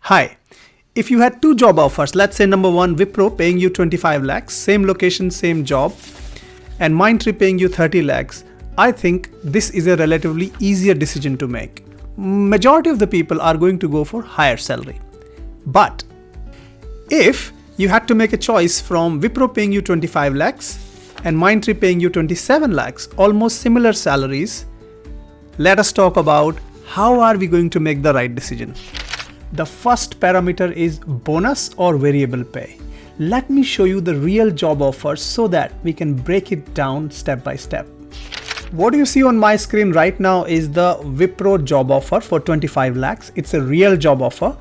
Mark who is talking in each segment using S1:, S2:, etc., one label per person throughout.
S1: Hi, if you had two job offers, let's say number one, Wipro paying you 25 lakhs, same location, same job, and Mindtree paying you 30 lakhs, I think this is a relatively easier decision to make. Majority of the people are going to go for higher salary. But if you had to make a choice from Wipro paying you 25 lakhs and Mindtree paying you 27 lakhs, almost similar salaries, let us talk about how are we going to make the right decision. The first parameter is bonus or variable pay. Let me show you the real job offers so that we can break it down step by step. What you see on my screen right now is the Wipro job offer for 25 lakhs. It's a real job offer.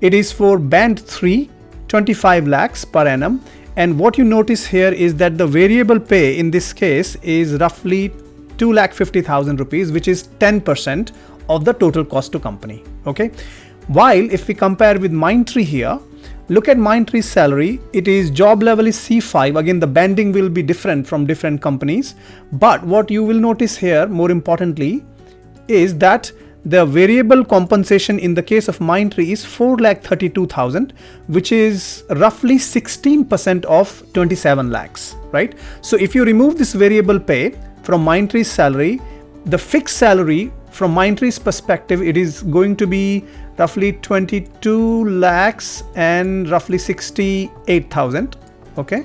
S1: It is for band 3, 25 lakhs per annum. And what you notice here is that the variable pay in this case is roughly 2,50,000 rupees, which is 10% of the total cost to company. Okay. While if we compare with Mindtree here, look at Mindtree's salary, it is job level is C5. Again, the banding will be different from different companies. But what you will notice here, more importantly, is that the variable compensation in the case of Mindtree is 4,32,000, which is roughly 16% of 27 lakhs, right? So if you remove this variable pay from Mindtree's salary, the fixed salary from Mindtree's perspective, it is going to be roughly 22 lakhs and roughly 68,000. Okay,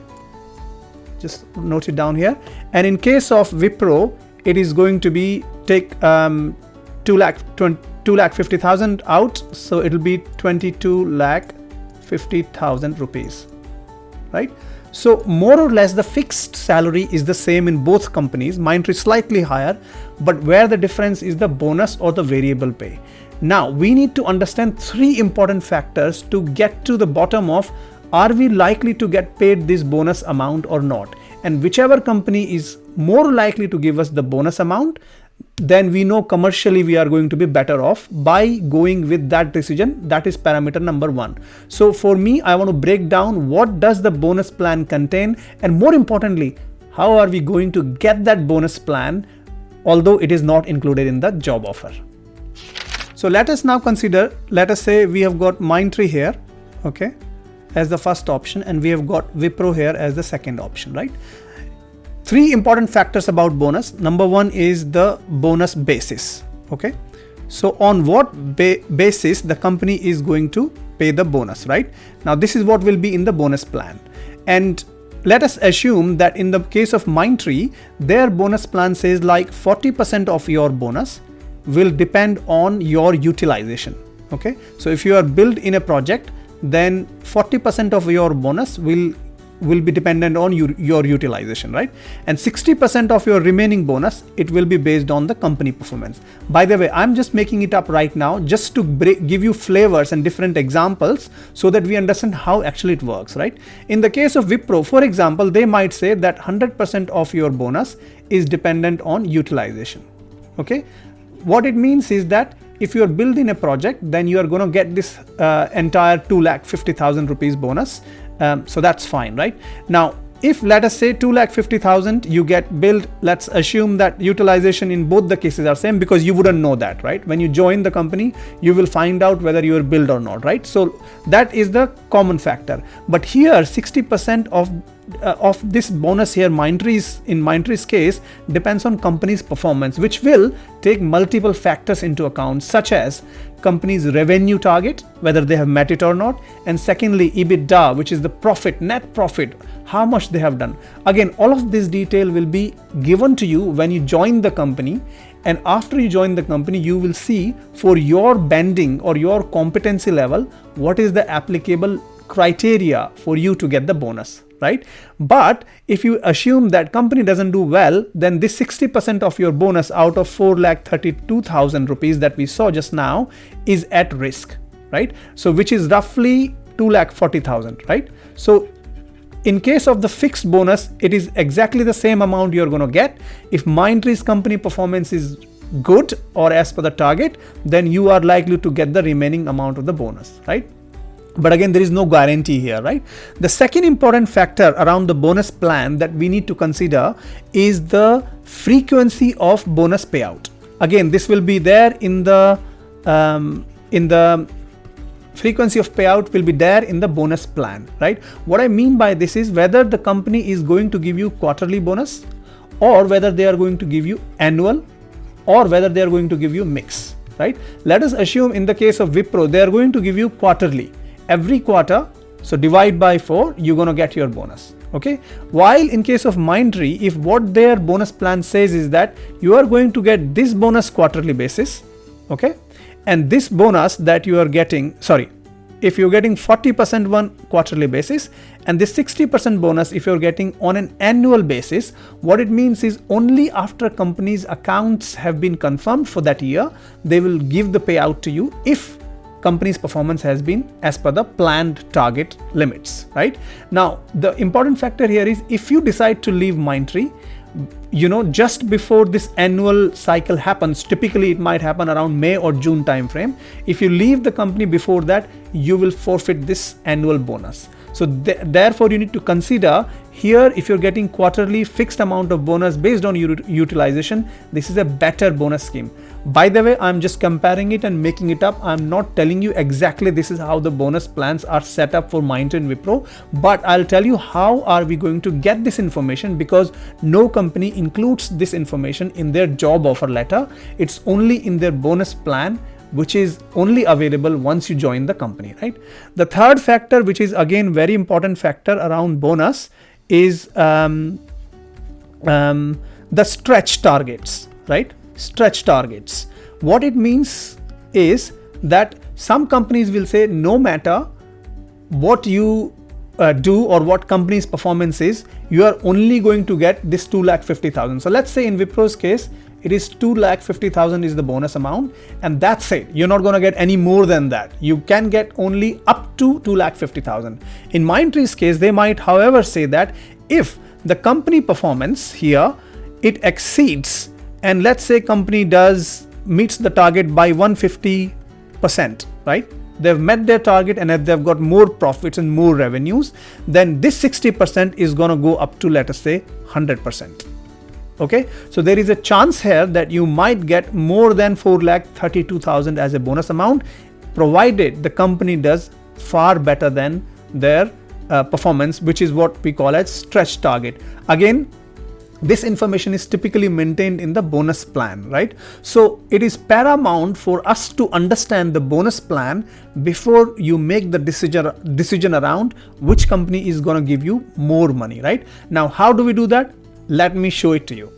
S1: just note it down here. And in case of Wipro, it is going to be take 2,50,000 out, so it will be 22,50,000 rupees, right? So more or less the fixed salary is the same in both companies. Mindtree slightly higher, but where the difference is the bonus or the variable pay. Now we need to understand three important factors to get to the bottom of are we likely to get paid this bonus amount or not. And whichever company is more likely to give us the bonus amount, then we know commercially we are going to be better off by going with that decision. That is parameter number one. So for me, I want to break down what does the bonus plan contain, and more importantly, how are we going to get that bonus plan, although it is not included in the job offer. So let us now consider, let us say we have got Mindtree here, okay, as the first option, and we have got Wipro here as the second option, right? Three important factors about bonus. Number one is the bonus basis. Okay. So on what basis the company is going to pay the bonus, right? Now this is what will be in the bonus plan. And let us assume that in the case of Mindtree, their bonus plan says like 40% of your bonus will depend on your utilization. Okay. So if you are billed in a project, then 40% of your bonus will be dependent on your utilization, right? And 60% of your remaining bonus, it will be based on the company performance. By the way, I'm just making it up right now just to give you flavors and different examples so that we understand how actually it works, right? In the case of Wipro, for example, they might say that 100% of your bonus is dependent on utilization. Okay. What it means is that if you are building a project, then you are going to get this entire 2,50,000 rupees bonus. So that's fine, right? Now, if let us say 2,50,000 you get billed, let's assume that utilization in both the cases are same because you wouldn't know that, right? When you join the company, you will find out whether you are billed or not, right? So that is the common factor. But here 60% of this bonus here, in Mindtree's case, depends on company's performance, which will take multiple factors into account, such as company's revenue target, whether they have met it or not, and secondly EBITDA, which is the profit, net profit, how much they have done. Again, all of this detail will be given to you when you join the company, and after you join the company, you will see for your banding or your competency level what is the applicable criteria for you to get the bonus, right? But if you assume that company doesn't do well, then this 60% of your bonus out of 4,32,000 rupees that we saw just now is at risk, right? So which is roughly 2,40,000, right? So in case of the fixed bonus, it is exactly the same amount you're going to get. If Mindtree's company performance is good or as per the target, then you are likely to get the remaining amount of the bonus, right? But again, there is no guarantee here, right? The second important factor around the bonus plan that we need to consider is the frequency of bonus payout. Again, this will be there in the frequency of payout will be there in the bonus plan, right? What I mean by this is whether the company is going to give you quarterly bonus, or whether they are going to give you annual, or whether they are going to give you mix, right? Let us assume in the case of Wipro, they are going to give you quarterly. Every quarter, so divide by 4, you're going to get your bonus. Okay. While in case of Mindtree, if what their bonus plan says is that you are going to get this bonus quarterly basis, okay, and this bonus that you are getting, if you're getting 40% one quarterly basis, and this 60% bonus if you're getting on an annual basis, what it means is only after company's accounts have been confirmed for that year, they will give the payout to you if company's performance has been as per the planned target limits, right? Now, the important factor here is if you decide to leave Mindtree, just before this annual cycle happens, typically it might happen around May or June timeframe. If you leave the company before that, you will forfeit this annual bonus. So therefore you need to consider here, if you're getting quarterly fixed amount of bonus based on utilization, this is a better bonus scheme. By the way, I'm just comparing it and making it up. I'm not telling you exactly this is how the bonus plans are set up for Mindtree and Wipro, but I'll tell you how are we going to get this information, because no company includes this information in their job offer letter. It's only in their bonus plan, which is only available once you join the company, right? The third factor, which is again very important factor around bonus, is the stretch targets, right? Stretch targets. What it means is that some companies will say no matter what you do or what company's performance is, you are only going to get this 2,50,000. So let's say in Wipro's case, it is 2,50,000 is the bonus amount, and that's it. You're not going to get any more than that. You can get only up to 2,50,000. In Mindtree's case, they might, however, say that if the company performance here, it exceeds, and let's say company meets the target by 150%, right? They've met their target, and if they've got more profits and more revenues, then this 60% is going to go up to, let us say, 100%. Okay, so there is a chance here that you might get more than 4,32,000 as a bonus amount, provided the company does far better than their performance, which is what we call as stretch target. Again, this information is typically maintained in the bonus plan, right? So it is paramount for us to understand the bonus plan before you make the decision around which company is going to give you more money, right? Now, how do we do that? Let me show it to you.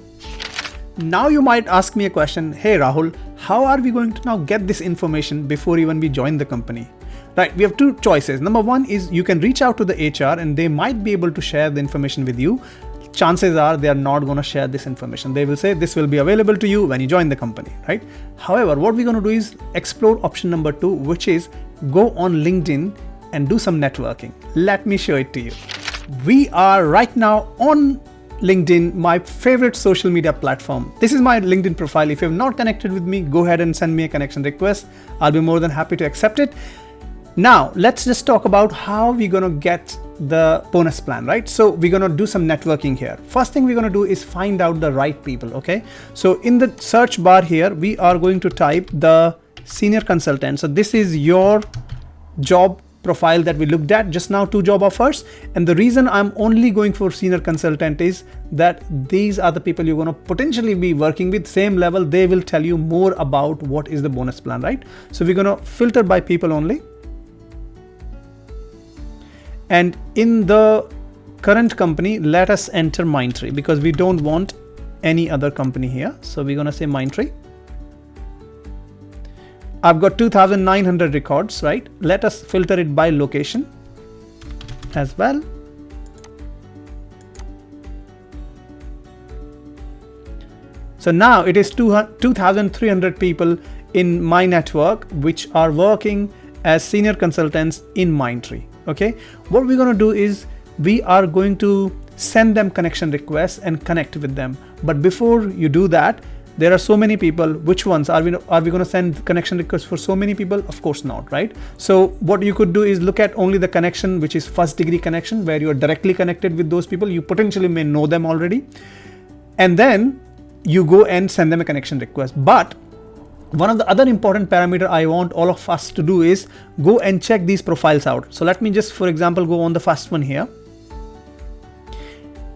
S1: Now you might ask me a question, hey Rahul, how are we going to now get this information before even we join the company? Right, we have two choices. Number one is you can reach out to the HR and they might be able to share the information with you. Chances are they are not going to share this information. They will say this will be available to you when you join the company, right? However, what we're going to do is explore option number 2, which is go on LinkedIn and do some networking. Let me show it to you. We are right now on LinkedIn, my favorite social media platform. This is my LinkedIn profile. If you have not connected with me, go ahead and send me a connection request. I'll be more than happy to accept it. Now, let's just talk about how we're going to get the bonus plan, right? So we're going to do some networking here. First thing we're going to do is find out the right people, okay? So in the search bar here, we are going to type the senior consultant. So this is your job profile that we looked at just now, 2 job offers. And the reason I'm only going for senior consultant is that these are the people you're going to potentially be working with, same level. They will tell you more about what is the bonus plan, right? So we're going to filter by people only. And in the current company, let us enter Mindtree because we don't want any other company here. So we're going to say Mindtree. I've got 2,900 records, right? Let us filter it by location as well. So now it is 2,300 people in my network which are working as senior consultants in Mindtree. Okay, what we're going to do is we are going to send them connection requests and connect with them. But before you do that, there are so many people. Which ones are we going to send connection requests for so many people? Of course not, right? So what you could do is look at only the connection which is first degree connection, where you are directly connected with those people. You potentially may know them already, and then you go and send them a connection request. But One of the other important parameter I want all of us to do is go and check these profiles out. So let me just, for example, go on the first one here.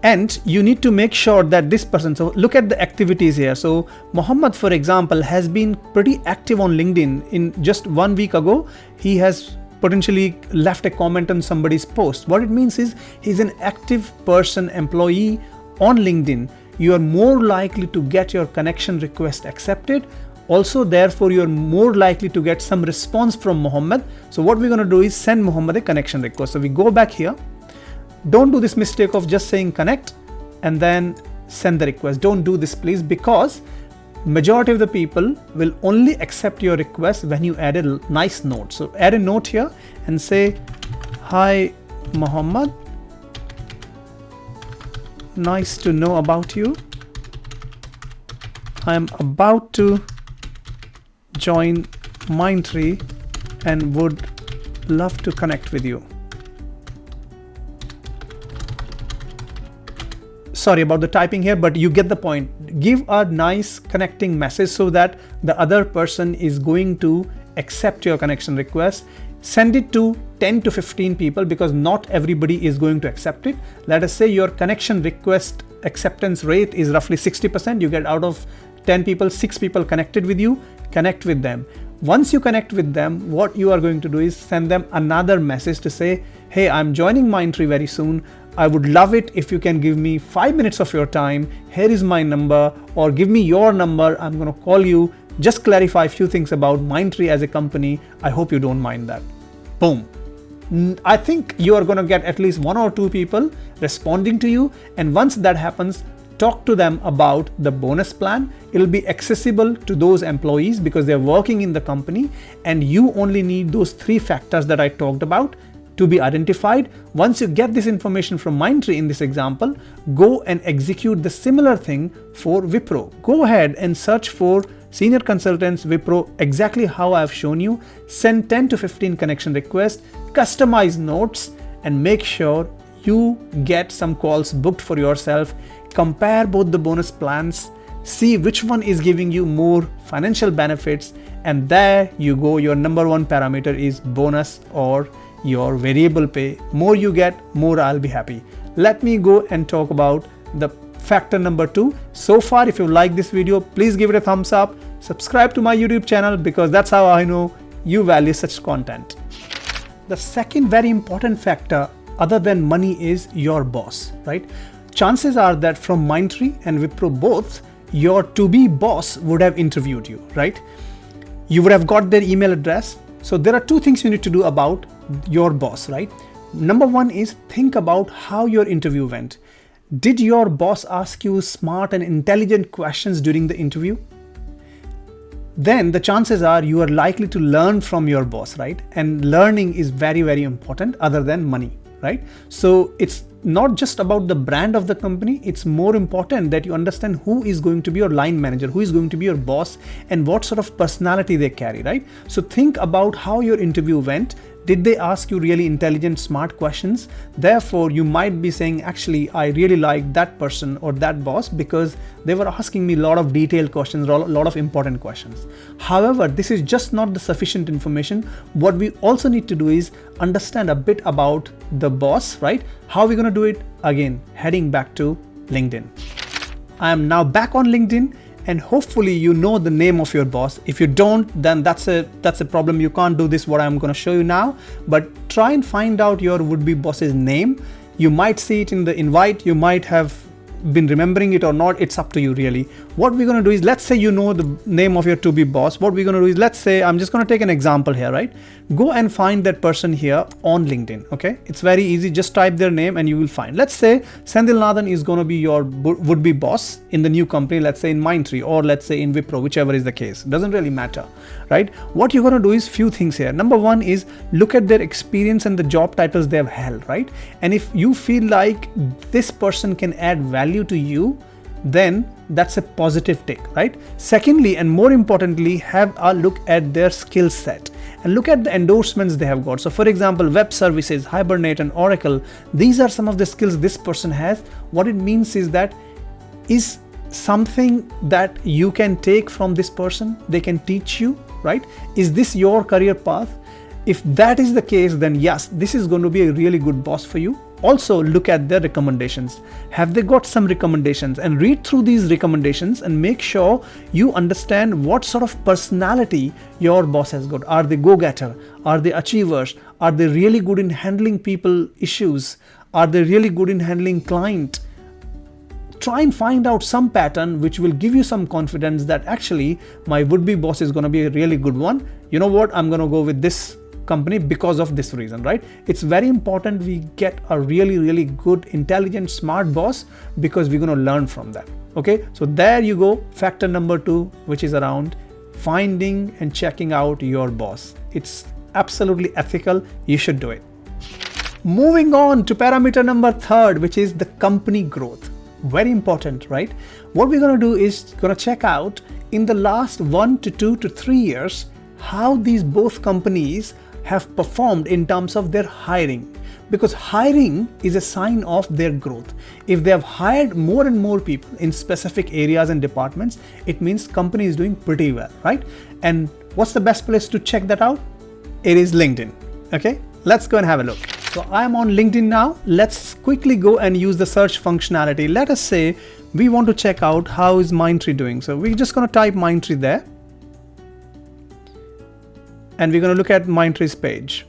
S1: And you need to make sure that this person, so look at the activities here. So Mohammed, for example, has been pretty active on LinkedIn. In just 1 week ago, he has potentially left a comment on somebody's post. What it means is he's an active person, employee on LinkedIn. You are more likely to get your connection request accepted. Also, therefore, you're more likely to get some response from Mohammed. So what we're going to do is send Mohammed a connection request. So we go back here. Don't do this mistake of just saying connect and then send the request. Don't do this, please, because majority of the people will only accept your request when you add a nice note. So add a note here and say, hi Mohammed, nice to know about you. I am about to join Mindtree and would love to connect with you. Sorry about the typing here, but you get the point. Give a nice connecting message so that the other person is going to accept your connection request. Send it to 10 to 15 people because not everybody is going to accept it. Let us say your connection request acceptance rate is roughly 60%. You get out of 10 people, 6 people connected with you, connect with them. Once you connect with them, what you are going to do is send them another message to say, hey, I'm joining Mindtree very soon. I would love it if you can give me 5 minutes of your time. Here is my number, or give me your number. I'm going to call you. Just clarify a few things about Mindtree as a company. I hope you don't mind that. Boom. I think you are going to get at least 1 or 2 people responding to you. And once that happens, talk to them about the bonus plan. It'll be accessible to those employees because they're working in the company, and you only need those 3 factors that I talked about to be identified. Once you get this information from Mindtree in this example, go and execute the similar thing for Wipro. Go ahead and search for senior consultants, Wipro, exactly how I've shown you. Send 10 to 15 connection requests, customize notes, and make sure you get some calls booked for yourself. Compare both the bonus plans, see which one is giving you more financial benefits, and there you go. Your number 1 parameter is bonus or your variable pay. More you get, more I'll be happy. Let me go and talk about the factor number 2. So far, if you like this video, please give it a thumbs up. Subscribe to my YouTube channel because that's how I know you value such content. The second very important factor other than money is your boss, right? Chances are that from Mindtree and Wipro both, your to-be boss would have interviewed you, right? You would have got their email address. So there are 2 things you need to do about your boss, right? Number 1 is think about how your interview went. Did your boss ask you smart and intelligent questions during the interview? Then the chances are you are likely to learn from your boss, right? And learning is very, very important other than money, right? So it's not just about the brand of the company. It's more important that you understand who is going to be your line manager, who is going to be your boss, and what sort of personality they carry, right? So think about how your interview went. Did they ask you really intelligent, smart questions? Therefore, you might be saying, actually, I really like that person or that boss because they were asking me a lot of detailed questions, a lot of important questions. However, this is just not the sufficient information. What we also need to do is understand a bit about the boss, right? How are we going to do it? Again, heading back to LinkedIn. I am now back on LinkedIn. And hopefully you know the name of your boss. If you don't, then that's a problem. You can't do this, what I'm going to show you now. But try and find out your would-be boss's name. You might see it in the invite. You might have been remembering it or not. It's up to you really. What we're going to do is, let's say you know the name of your to-be boss. What we're going to do is, let's say, I'm just going to take an example here, right? Go and find that person here on LinkedIn, okay? It's very easy. Just type their name and you will find. Let's say Sendil Nathan is going to be your would-be boss in the new company, let's say in Mindtree, or let's say in Wipro, whichever is the case. Doesn't really matter, right? What you're going to do is few things here. Number 1 is look at their experience and the job titles they have held, right? And if you feel like this person can add value to you, then that's a positive tick, right? Secondly, and more importantly, have a look at their skill set and look at the endorsements they have got. So for example, web services, Hibernate and Oracle, these are some of the skills this person has. What it means is that, is something that you can take from this person, they can teach you, right? Is this your career path? If that is the case, then yes, this is going to be a really good boss for you. Also look at their recommendations. Have they got some recommendations? And read through these recommendations and make sure you understand what sort of personality your boss has got. Are they go-getter? Are they achievers? Are they really good in handling people issues? Are they really good in handling client? Try and find out some pattern which will give you some confidence that actually my would-be boss is going to be a really good one. You know what? I'm going to go with this company because of this reason, right? It's very important we get a really good, intelligent, smart boss, because we're going to learn from that. Okay, so there you go. Factor number 2, which is around finding and checking out your boss. It's absolutely ethical. You should do it. Moving on to parameter number 3, which is the company growth. Very important, right? What we're going to do is going to check out in the last 1 to 2 to 3 years how these both companies have performed in terms of their hiring, because hiring is a sign of their growth. If they have hired more and more people in specific areas and departments, it means company is doing pretty well, right? And what's the best place to check that out? It is LinkedIn. Okay, let's go and have a look. So I'm on LinkedIn now. Let's quickly go and use the search functionality. Let us say we want to check out how is Mindtree doing. So we're just going to type Mindtree there. And we're going to look at Mindtree's page.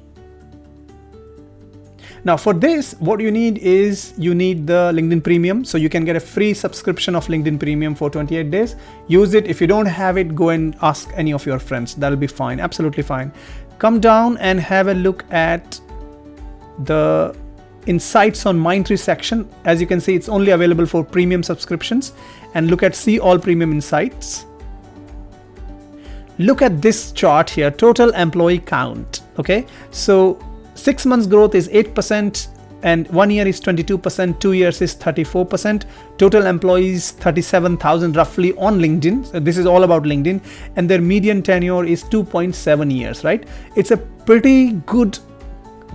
S1: Now for this, what you need is you need the LinkedIn Premium. So you can get a free subscription of LinkedIn Premium for 28 days. Use it. If you don't have it, go and ask any of your friends. That'll be fine. Absolutely fine. Come down and have a look at the insights on Mindtree section. As you can see, it's only available for premium subscriptions. And look at see all premium insights. Look at this chart here, total employee count. Okay, so 6 months growth is 8%, and 1 year is 22%, 2 years is 34%. Total employees 37,000 roughly on LinkedIn. So this is all about LinkedIn, and their median tenure is 2.7 years, right? It's a pretty good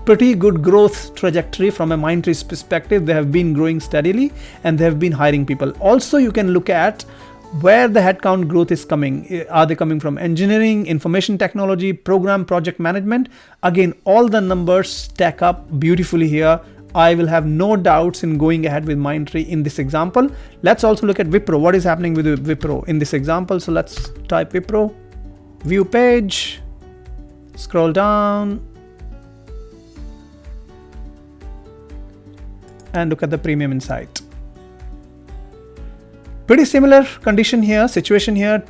S1: growth trajectory from a Mindtree's perspective. They have been growing steadily and they have been hiring people. Also, you can look at where the headcount growth is coming. Are they coming from engineering, information technology, program, project management? Again, all the numbers stack up beautifully here. I will have no doubts in going ahead with Mindtree in this example. Let's also look at Wipro. What is happening with Wipro in this example? So let's type Wipro, view page, scroll down, and look at the premium insight. Pretty similar condition here, situation here,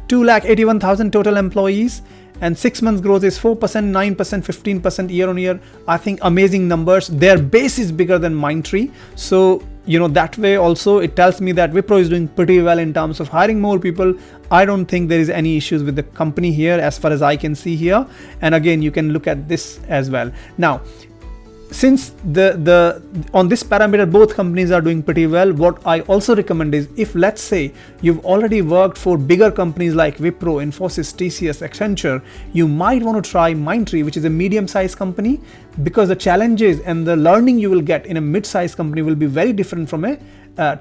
S1: 281,000 total employees, and 6 months growth is 4%, 9%, 15% year on year. I think amazing numbers. Their base is bigger than Mindtree. So, you know, that way also it tells me that Wipro is doing pretty well in terms of hiring more people. I don't think there is any issues with the company here as far as I can see here. And again, you can look at this as well. Now, since on this parameter both companies are doing pretty well, what I also recommend is, if let's say you've already worked for bigger companies like Wipro, Infosys, TCS, Accenture, you might want to try Mindtree, which is a medium-sized company, because the challenges and the learning you will get in a mid-sized company will be very different from a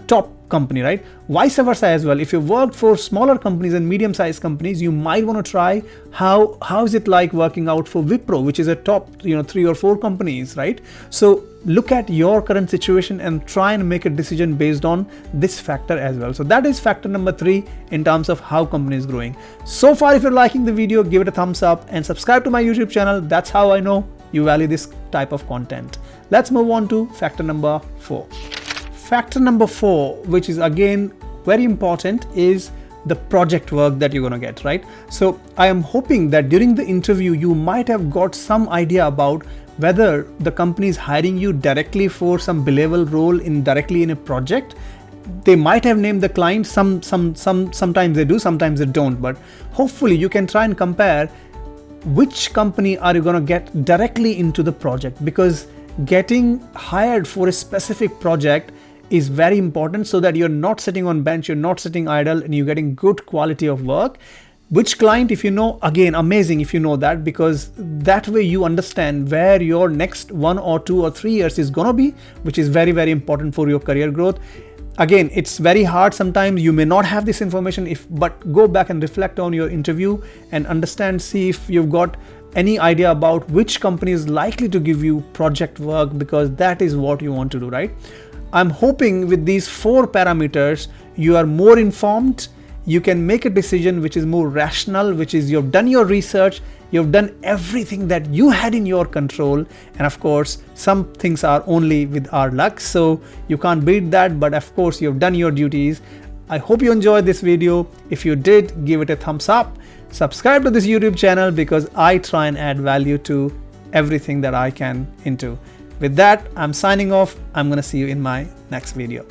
S1: top company, right? Vice versa as well. If you worked for smaller companies and medium-sized companies, you might want to try how is it like working out for Wipro, which is a top 3 or 4 companies, right? So look at your current situation and try and make a decision based on this factor as well. So that is factor number 3 in terms of how company is growing. So far, if you're liking the video, give it a thumbs up and subscribe to my YouTube channel. That's how I know you value this type of content. Let's move on to factor number 4. Factor number 4, which is again very important, is the project work that you're going to get, right? So I am hoping that during the interview, you might have got some idea about whether the company is hiring you directly for some billable role directly in a project. They might have named the client. Sometimes they do, sometimes they don't. But hopefully you can try and compare which company are you going to get directly into the project, because getting hired for a specific project is very important, so that you're not sitting on bench, you're not sitting idle, and you're getting good quality of work. Which client, if you know, again, amazing if you know that, because that way you understand where your next 1 or 2 or 3 years is gonna be, which is very, very important for your career growth. Again, it's very hard sometimes, you may not have this information, but go back and reflect on your interview and understand, see if you've got any idea about which company is likely to give you project work, because that is what you want to do, right? I'm hoping with these 4 parameters you are more informed, you can make a decision which is more rational, which is you've done your research, you've done everything that you had in your control, and of course some things are only with our luck, so you can't beat that, but of course you've done your duties. I hope you enjoyed this video. If you did, give it a thumbs up, subscribe to this YouTube channel, because I try and add value to everything that I can into. With that, I'm signing off. I'm gonna see you in my next video.